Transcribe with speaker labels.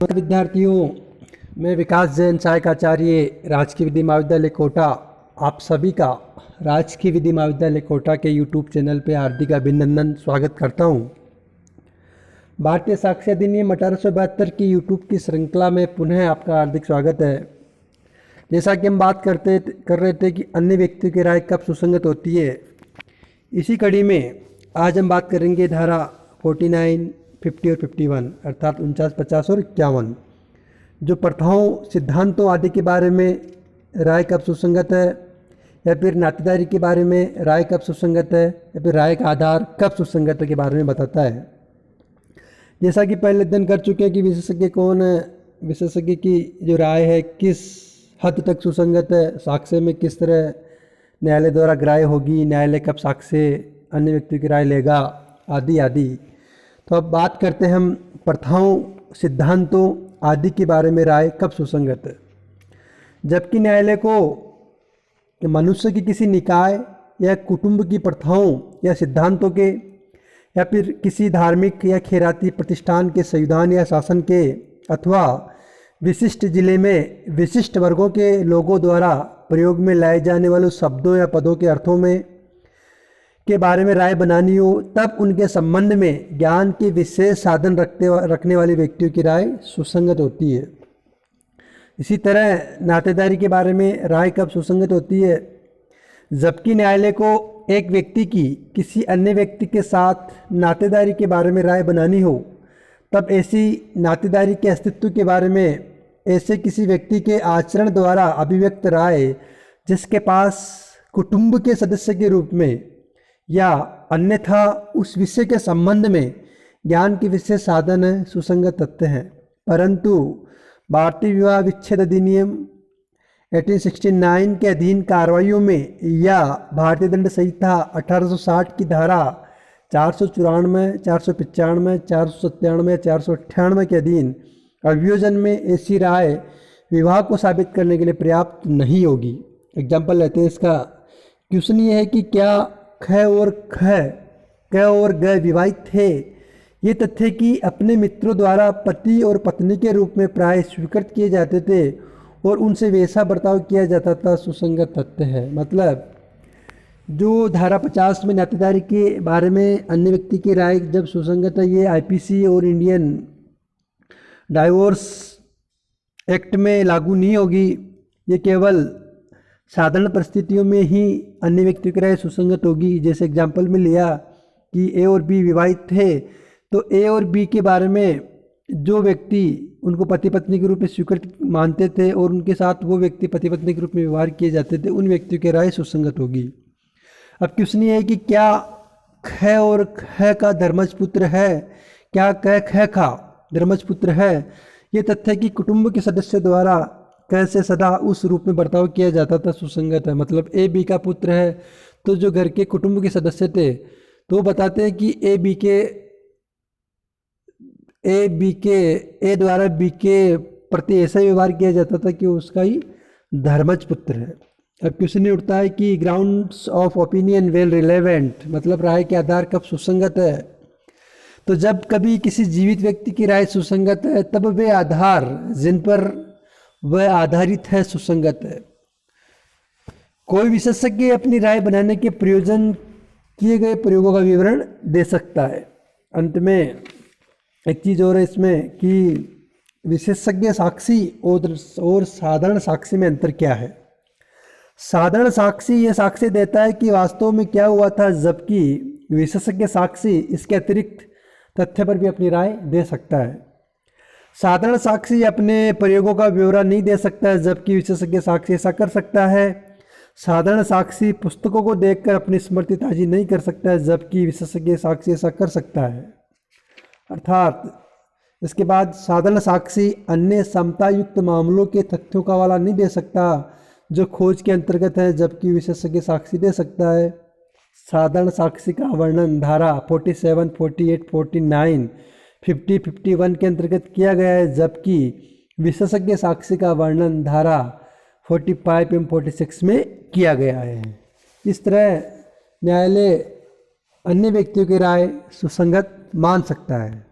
Speaker 1: विद्यार्थियों, मैं विकास जैन सहायकाचार्य राजकीय विधि महाविद्यालय कोटा आप सभी का राजकीय विधि महाविद्यालय कोटा के यूट्यूब चैनल पे हार्दिक अभिनंदन स्वागत करता हूँ। भारतीय साक्षर अधिनियम 1872 की यूट्यूब की श्रृंखला में पुनः आपका हार्दिक स्वागत है। जैसा कि हम बात कर रहे थे कि अन्य व्यक्तियों की राय कब सुसंगत होती है, इसी कड़ी में आज हम बात करेंगे धारा 49, 50 और 51 अर्थात 49, 50 और 51 जो प्रथाओं, सिद्धांतों आदि के बारे में राय कब सुसंगत है, या फिर नातेदारी के बारे में राय कब सुसंगत है, या फिर राय का आधार कब सुसंगत है के बारे में बताता है। जैसा कि पहले अध्ययन कर चुके हैं कि विशेषज्ञ कौन है, विशेषज्ञ की जो राय है किस हद तक सुसंगत है, साक्ष्य में किस तरह न्यायालय द्वारा ग्राह्य होगी, न्यायालय कब साक्ष्य अन्य व्यक्ति की राय लेगा, आदि आदि। तो अब बात करते हैं हम प्रथाओं, सिद्धांतों आदि के बारे में राय कब सुसंगत है। जबकि न्यायालय को मनुष्य की किसी निकाय या कुटुंब की प्रथाओं या सिद्धांतों के या फिर किसी धार्मिक या खैराती प्रतिष्ठान के संविधान या शासन के अथवा विशिष्ट जिले में विशिष्ट वर्गों के लोगों द्वारा प्रयोग में लाए जाने वाले शब्दों या पदों के अर्थों में के बारे में राय बनानी हो, तब उनके संबंध में ज्ञान के विशेष साधन रखने वाले व्यक्तियों की राय सुसंगत होती है। इसी तरह नातेदारी के बारे में राय कब सुसंगत होती है, जबकि न्यायालय को एक व्यक्ति की किसी अन्य व्यक्ति के साथ नातेदारी के बारे में राय बनानी हो, तब ऐसी नातेदारी के अस्तित्व के बारे में ऐसे किसी व्यक्ति के आचरण द्वारा अभिव्यक्त राय जिसके पास कुटुंब के सदस्य के रूप में या अन्यथा उस विषय के संबंध में ज्ञान के विशेष साधन है, सुसंगत तथ्य हैं। परंतु भारतीय विवाह विच्छेद अधिनियम 1869 के अधीन कार्रवाइयों में या भारतीय दंड संहिता 1860 की धारा 494, 495, 497 या 498 के अधीन अभियोजन में ऐसी राय विवाह को साबित करने के लिए पर्याप्त नहीं होगी। एग्जाम्पल लेते हैं इसका। क्वेश्चन ये है कि क्या ख और ग विवाहित थे। ये तथ्य कि अपने मित्रों द्वारा पति और पत्नी के रूप में प्राय स्वीकृत किए जाते थे और उनसे वैसा बर्ताव किया जाता था, सुसंगत तथ्य है। मतलब जो धारा 50 में नातेदारी के बारे में अन्य व्यक्ति की राय जब सुसंगत है, ये आईपीसी और इंडियन डाइवोर्स एक्ट में लागू नहीं होगी। ये केवल साधारण परिस्थितियों में ही अन्य व्यक्ति की राय सुसंगत होगी। जैसे एग्जाम्पल में लिया कि ए और बी विवाहित थे, तो ए और बी के बारे में जो व्यक्ति उनको पति पत्नी के रूप में स्वीकृत मानते थे और उनके साथ वो व्यक्ति पति पत्नी के रूप में व्यवहार किए जाते थे, उन व्यक्तियों की राय सुसंगत होगी। अब क्वेश्चन ये है कि क्या ख और ख का धर्मज पुत्र है, क्या क ख का धर्मज पुत्र है। ये तथ्य कि कुटुंब के सदस्य द्वारा कैसे सदा उस रूप में बर्ताव किया जाता था, सुसंगत है। मतलब ए बी का पुत्र है, तो जो घर के कुटुंब के सदस्य थे तो वो बताते हैं कि ए द्वारा बी के प्रति ऐसा व्यवहार किया जाता था कि उसका ही धर्मज पुत्र है। अब क्वेश्चन ये उठता है कि grounds of opinion well relevant, मतलब राय के आधार कब सुसंगत है। तो जब कभी किसी जीवित व्यक्ति की राय सुसंगत है, तब वे आधार जिन पर वह आधारित है सुसंगत है। कोई विशेषज्ञ अपनी राय बनाने के प्रयोजन किए गए प्रयोगों का विवरण दे सकता है। अंत में एक चीज़ और है इसमें कि विशेषज्ञ साक्षी और साधारण साक्षी में अंतर क्या है। साधारण साक्षी ये साक्ष्य देता है कि वास्तव में क्या हुआ था, जबकि विशेषज्ञ साक्षी इसके अतिरिक्त तथ्य पर भी अपनी राय दे सकता है। साधारण साक्षी अपने प्रयोगों का ब्यौरा नहीं दे सकता है, जबकि विशेषज्ञ साक्षी ऐसा कर सकता है। साधारण साक्षी पुस्तकों को देखकर अपनी स्मृति ताजी नहीं कर सकता है, जबकि विशेषज्ञ साक्षी ऐसा कर सकता है। अर्थात इसके बाद साधारण साक्षी अन्य समतायुक्त मामलों के तथ्यों का हवाला नहीं दे सकता जो खोज के अंतर्गत है, जबकि विशेषज्ञ साक्षी दे सकता है। साधारण साक्षी का वर्णन धारा 47, 48, 49, 50, 51 के अंतर्गत किया गया है, जबकि विशेषज्ञ साक्षी का वर्णन धारा 45 एवं 46 में किया गया है। इस तरह न्यायालय अन्य व्यक्तियों की राय सुसंगत मान सकता है।